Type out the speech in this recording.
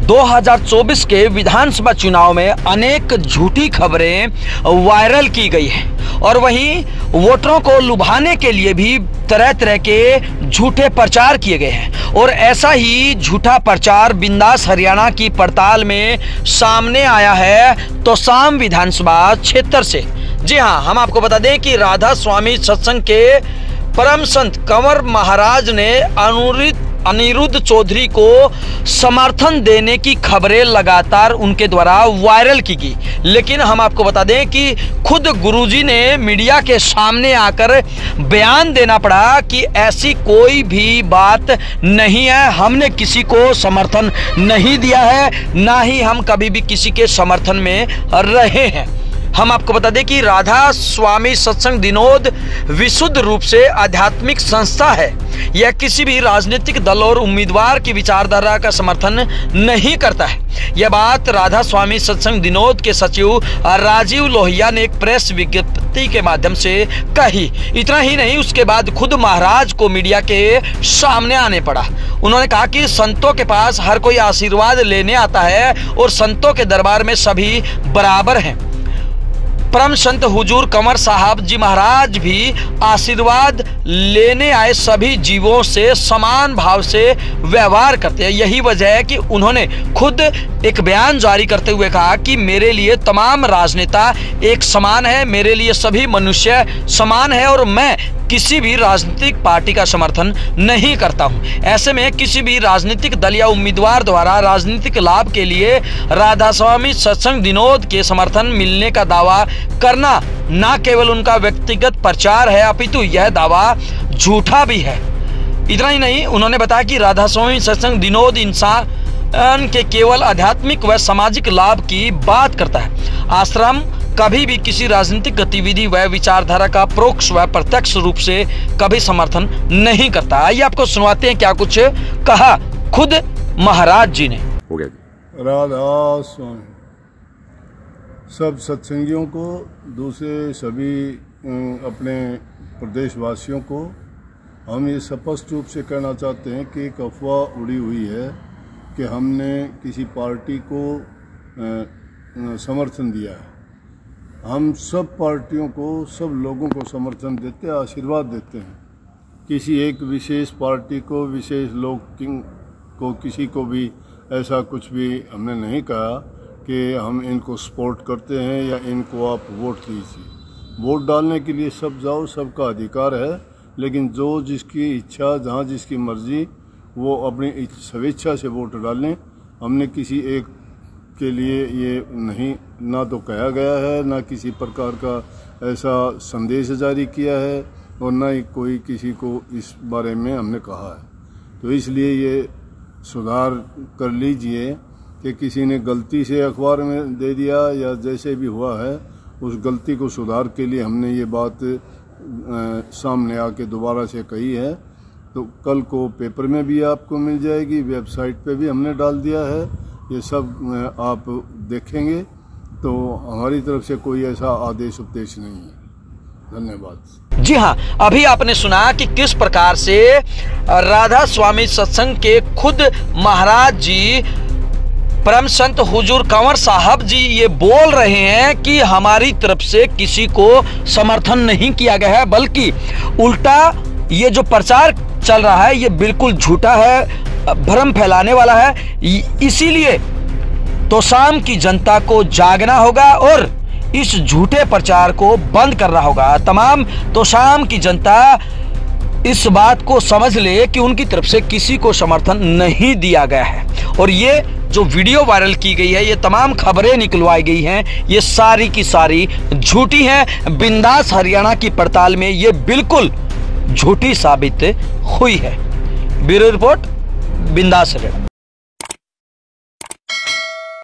2024 के विधानसभा चुनाव में अनेक झूठी खबरें वायरल की गई हैं और वहीं वोटरों को लुभाने के लिए भी तरह तरह के झूठे प्रचार किए गए हैं। और ऐसा ही झूठा प्रचार बिंदास हरियाणा की पड़ताल में सामने आया है तोशाम विधानसभा क्षेत्र से। जी हाँ, हम आपको बता दें कि राधा स्वामी सत्संग के परम संत कंवर महाराज ने अनिरुद्ध चौधरी को समर्थन देने की खबरें लगातार उनके द्वारा वायरल की गई। लेकिन हम आपको बता दें कि खुद गुरुजी ने मीडिया के सामने आकर बयान देना पड़ा कि ऐसी कोई भी बात नहीं है, हमने किसी को समर्थन नहीं दिया है, ना ही हम कभी भी किसी के समर्थन में रहे हैं। हम आपको बता दें कि राधा स्वामी सत्संग दिनोद विशुद्ध रूप से आध्यात्मिक संस्था है। यह किसी भी राजनीतिक दल और उम्मीदवार की विचारधारा का समर्थन नहीं करता है। यह बात राधा स्वामी सत्संग दिनोद के सचिव राजीव लोहिया ने एक प्रेस विज्ञप्ति के माध्यम से कही। इतना ही नहीं, उसके बाद खुद महाराज को मीडिया के सामने आने पड़ा। उन्होंने कहा कि संतों के पास हर कोई आशीर्वाद लेने आता है और संतों के दरबार में सभी बराबर हैं। परम संत हुजूर कंवर साहब जी महाराज भी आशीर्वाद लेने आए सभी जीवों से समान भाव से व्यवहार करते हैं। यही वजह है कि उन्होंने खुद एक बयान जारी करते हुए कहा कि मेरे लिए तमाम राजनेता एक समान है, मेरे लिए सभी मनुष्य समान है और मैं किसी भी राजनीतिक पार्टी का समर्थन नहीं करता हूं। ऐसे में किसी भी राजनीतिक दल या उम्मीदवार द्वारा राजनीतिक लाभ के लिए राधा स्वामी सत्संग दिनोद के समर्थन मिलने का दावा करना न केवल उनका व्यक्तिगत प्रचार है, अपितु यह दावा झूठा भी है। इतना ही नहीं, उन्होंने बताया कि राधा स्वामी सत्संग दिनोद इंसान के केवल आध्यात्मिक व सामाजिक लाभ की बात करता है। आश्रम कभी भी किसी राजनीतिक गतिविधि व विचारधारा का परोक्ष व प्रत्यक्ष रूप से कभी समर्थन नहीं करता। आइए आपको सुनवाते हैं क्या कुछ कहा खुद महाराज जी ने। हो गया राधा स्वामी सब सत्संगियों को, दूसरे सभी अपने प्रदेशवासियों को हम ये स्पष्ट रूप से कहना चाहते हैं कि एक अफवाह उड़ी हुई है कि हमने किसी पार्टी को समर्थन दिया है। हम सब पार्टियों को, सब लोगों को समर्थन देते हैं, आशीर्वाद देते हैं। किसी एक विशेष पार्टी को, विशेष लोग को, किसी को भी ऐसा कुछ भी हमने नहीं कहा कि हम इनको सपोर्ट करते हैं या इनको आप वोट दीजिए। वोट डालने के लिए सब जाओ, सबका अधिकार है, लेकिन जो जिसकी इच्छा, जहाँ जिसकी मर्जी, वो अपनी स्वेच्छा से वोट डालें। हमने किसी एक के लिए ये नहीं, ना तो कहा गया है, ना किसी प्रकार का ऐसा संदेश जारी किया है और ना ही कोई किसी को इस बारे में हमने कहा है। तो इसलिए ये सुधार कर लीजिए कि किसी ने गलती से अखबार में दे दिया या जैसे भी हुआ है, उस गलती को सुधार के लिए हमने ये बात सामने आके दोबारा से कही है। तो कल को पेपर में भी आपको मिल जाएगी, वेबसाइट पे भी हमने डाल दिया है, ये सब आप देखेंगे। तो हमारी तरफ से कोई ऐसा आदेश उपदेश नहीं है। धन्यवाद। जी हाँ, अभी आपने सुना कि किस प्रकार से राधा स्वामी सत्संग के खुद महाराज जी परम संत हुजूर कंवर साहब जी ये बोल रहे हैं कि हमारी तरफ से किसी को समर्थन नहीं किया गया है, बल्कि उल्टा ये जो प्रचार चल रहा है ये बिल्कुल झूठा है, भ्रम फैलाने वाला है। इसीलिए तोशाम की जनता को जागना होगा और इस झूठे प्रचार को बंद करना होगा। तमाम तोशाम की जनता इस बात को समझ ले कि उनकी तरफ से किसी को समर्थन नहीं दिया गया है। और ये जो वीडियो वायरल की गई है, ये तमाम खबरें निकलवाई गई हैं, ये सारी की सारी झूठी हैं। बिंदास हरियाणा की पड़ताल में ये बिल्कुल झूठी साबित हुई है। ब्यूरो रिपोर्ट, बिंदास हरियाणा।